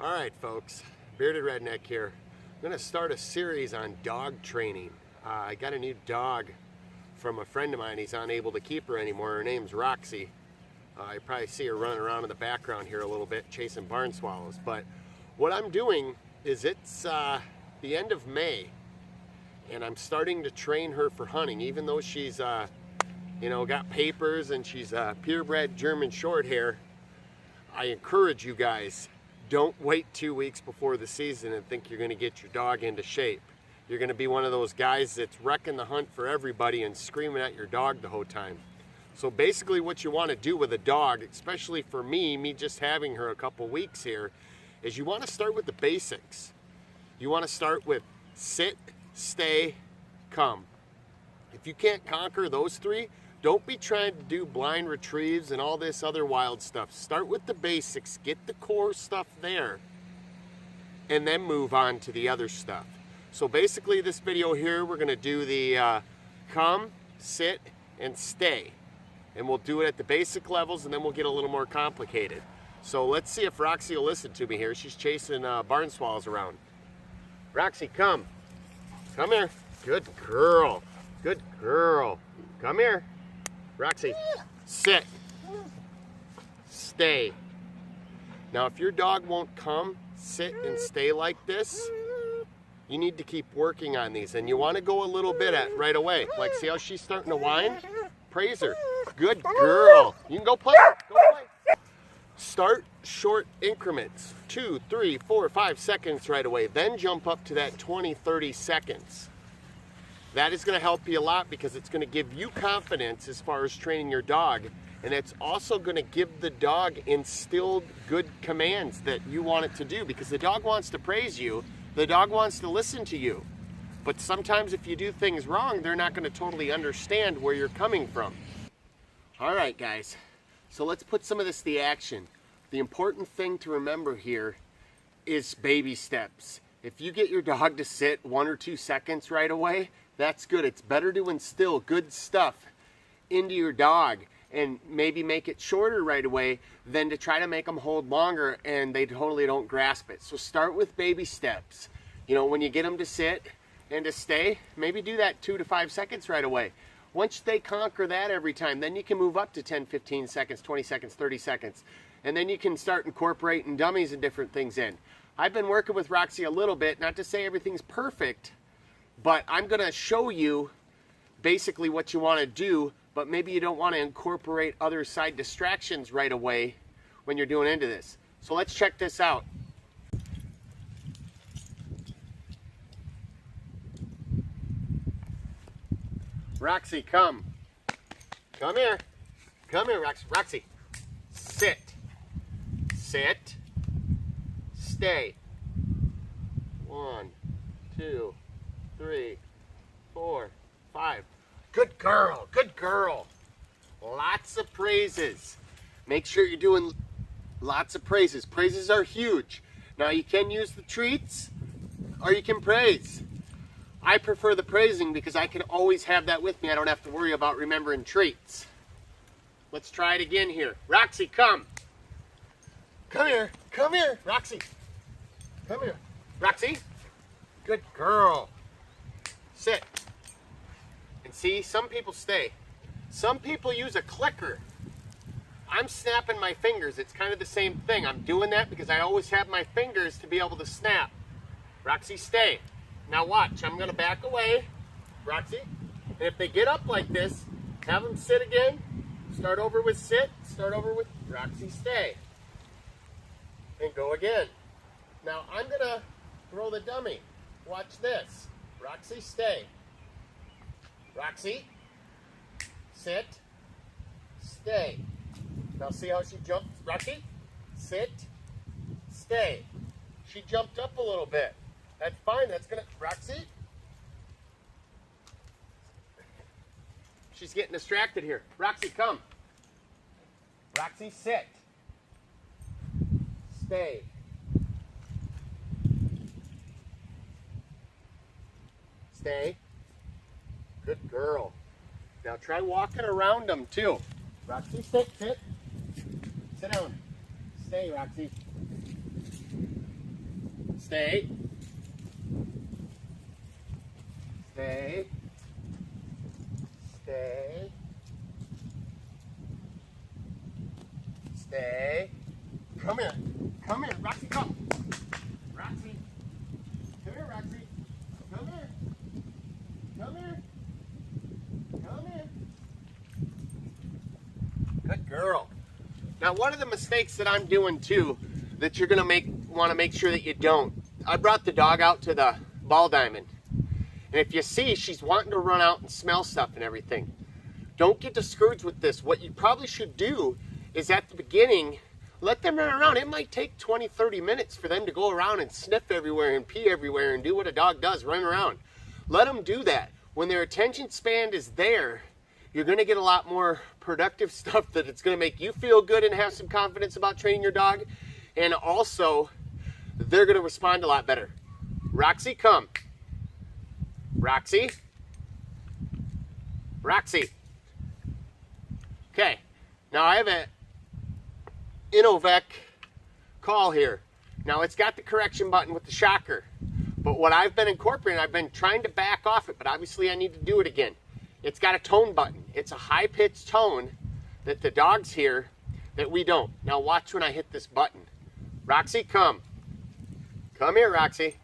All right, folks, Bearded Redneck here. I'm going to start a series on dog training. I got a new dog from a friend of mine. He's unable to keep her anymore. Her name's Roxy. You probably see her running around in the background here a little bit, chasing barn swallows. But what I'm doing is it's the end of May, and I'm starting to train her for hunting, even though she's got papers and she's a purebred German Shorthair. I encourage you guys, don't wait 2 weeks before the season and think you're going to get your dog into shape. You're going to be one of those guys that's wrecking the hunt for everybody and screaming at your dog the whole time. So basically what you want to do with a dog, especially for me just having her a couple weeks here, is you want to start with the basics. You want to start with sit, stay, come. If you can't conquer those three, don't be trying to do blind retrieves and all this other wild stuff. Start with the basics, get the core stuff there, and then move on to the other stuff. So basically this video here, we're gonna do the come, sit, and stay. And we'll do it at the basic levels, and then we'll get a little more complicated. So let's see if Roxy will listen to me here. She's chasing barn swallows around. Roxy, come. Come here. Good girl. Good girl. Come here. Roxy, sit, stay. Now, if your dog won't come, sit, and stay like this, you need to keep working on these. And you want to go a little bit at right away. Like, see how she's starting to whine? Praise her. Good girl. You can go play. Go play. Start short increments. 2, 3, 4, 5 seconds right away. Then jump up to that 20, 30 seconds. That is going to help you a lot because it's going to give you confidence as far as training your dog. And it's also going to give the dog instilled good commands that you want it to do, because the dog wants to praise you. The dog wants to listen to you. But sometimes if you do things wrong, they're not going to totally understand where you're coming from. All right, guys. So let's put some of this to action. The important thing to remember here is baby steps. If you get your dog to sit 1 or 2 seconds right away, that's good. It's better to instill good stuff into your dog and maybe make it shorter right away than to try to make them hold longer and they totally don't grasp it. So start with baby steps. You know, when you get them to sit and to stay, maybe do that 2 to 5 seconds right away. Once they conquer that every time, then you can move up to 10, 15 seconds, 20 seconds, 30 seconds. And then you can start incorporating dummies and different things in. I've been working with Roxy a little bit, not to say everything's perfect, but I'm going to show you basically what you want to do, but maybe you don't want to incorporate other side distractions right away when you're doing into this. So let's check this out. Roxy, come. Come here. Come here, Roxy. Roxy, sit. Sit. Stay. 1, 2, 3, 4, 5. Good girl. Good girl. Lots of praises. Make sure you're doing lots of praises. Praises are huge. Now you can use the treats or you can praise. I prefer the praising because I can always have that with me. I don't have to worry about remembering treats. Let's try it again here. Roxy, come. Come here. Come here. Roxy. Come here. Roxy. Good girl. Sit. And see, some people stay. Some people use a clicker. I'm snapping my fingers. It's kind of the same thing. I'm doing that because I always have my fingers to be able to snap. Roxy, stay. Now watch. I'm going to back away. Roxy. And if they get up like this, have them sit again. Start over with sit. Start over with Roxy, stay. And go again. Now I'm going to throw the dummy. Watch this. Roxy, stay. Roxy, sit, stay. Now see how she jumped? Roxy, sit, stay. She jumped up a little bit. That's fine. That's gonna, Roxy. She's getting distracted here. Roxy, come. Roxy, sit. Stay. Stay. Good girl. Now try walking around them too. Roxy, sit, sit. Sit down. Stay, Roxy. Stay. Stay. Stay. Stay. Come here. Come here. Roxy, come. Roxy. Come here, Roxy. Come here. Come here. Come here. Good girl. Now, one of the mistakes that I'm doing too, that you're gonna want to make sure that you don't. I brought the dog out to the ball diamond, and if you see, she's wanting to run out and smell stuff and everything. Don't get discouraged with this. What you probably should do is at the beginning, let them run around. It might take 20, 30 minutes for them to go around and sniff everywhere and pee everywhere and do what a dog does, run around. Let them do that. When their attention span is there, you're going to get a lot more productive stuff that it's going to make you feel good and have some confidence about training your dog. And also, they're going to respond a lot better. Roxy, come. Roxy. Roxy. Okay. Now I have an Innovec call here. Now it's got the correction button with the shocker. But what I've been incorporating, I've been trying to back off it, but obviously I need to do it again. It's got a tone button. It's a high-pitched tone that the dogs hear that we don't. Now watch when I hit this button. Roxy, come. Come here, Roxy.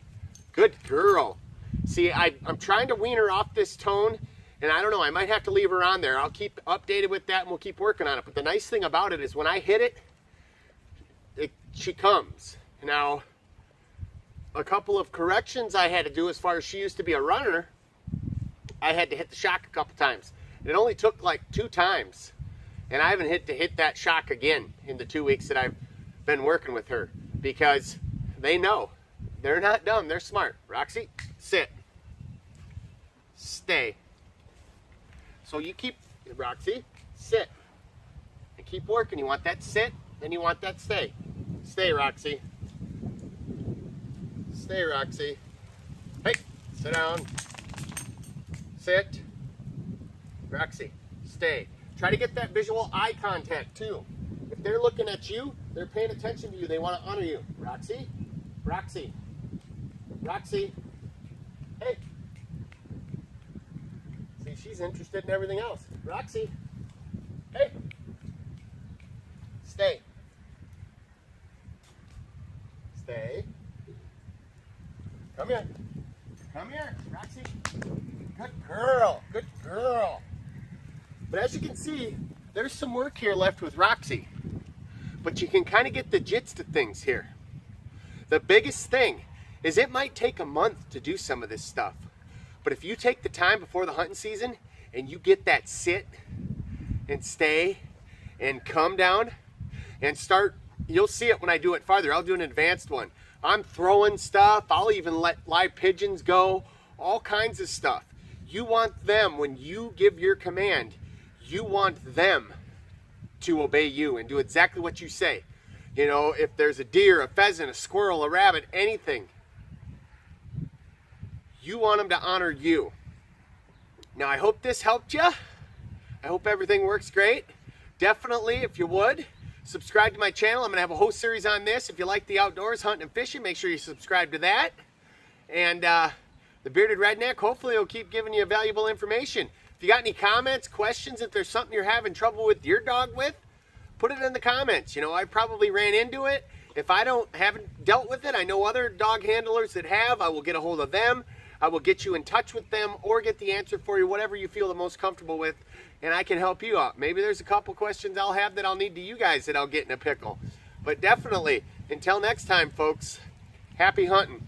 Good girl. See, I'm trying to wean her off this tone, and I don't know, I might have to leave her on there. I'll keep updated with that, and we'll keep working on it. But the nice thing about it is when I hit it, she comes. Now, a couple of corrections I had to do as far as she used to be a runner, I had to hit the shock a couple times. It only took like 2 times, and I haven't hit that shock again in the 2 weeks that I've been working with her, because they know. They're not dumb, they're smart. Roxy, sit. Stay. So you keep, Roxy, sit. And keep working. You want that sit, then you want that stay. Stay, Roxy. Stay, Roxy. Hey, sit down. Sit. Roxy, stay. Try to get that visual eye contact too. If they're looking at you, they're paying attention to you. They want to honor you. Roxy, Roxy, Roxy. Hey. See, she's interested in everything else. Roxy. Hey. Stay. Stay. Come here. Come here, Roxy. Good girl. Good girl. But as you can see, there's some work here left with Roxy. But you can kind of get the gist of things here. The biggest thing is it might take a month to do some of this stuff. But if you take the time before the hunting season and you get that sit and stay and come down and start, you'll see it when I do it farther. I'll do an advanced one. I'm throwing stuff. I'll even let live pigeons go. All kinds of stuff. You want them, when you give your command, you want them to obey you and do exactly what you say. You know, if there's a deer, a pheasant, a squirrel, a rabbit, anything, you want them to honor you. Now, I hope this helped you. I hope everything works great. Definitely, if you would, subscribe to my channel. I'm going to have a whole series on this. If you like the outdoors, hunting and fishing, make sure you subscribe to that. And the Bearded Redneck, hopefully, will keep giving you valuable information. If you got any comments, questions, if there's something you're having trouble with your dog with, put it in the comments. You know, I probably ran into it. If I haven't dealt with it, I know other dog handlers that have. I will get a hold of them. I will get you in touch with them or get the answer for you, whatever you feel the most comfortable with, and I can help you out. Maybe there's a couple questions I'll have that I'll need to you guys that I'll get in a pickle. But definitely, until next time, folks, happy hunting.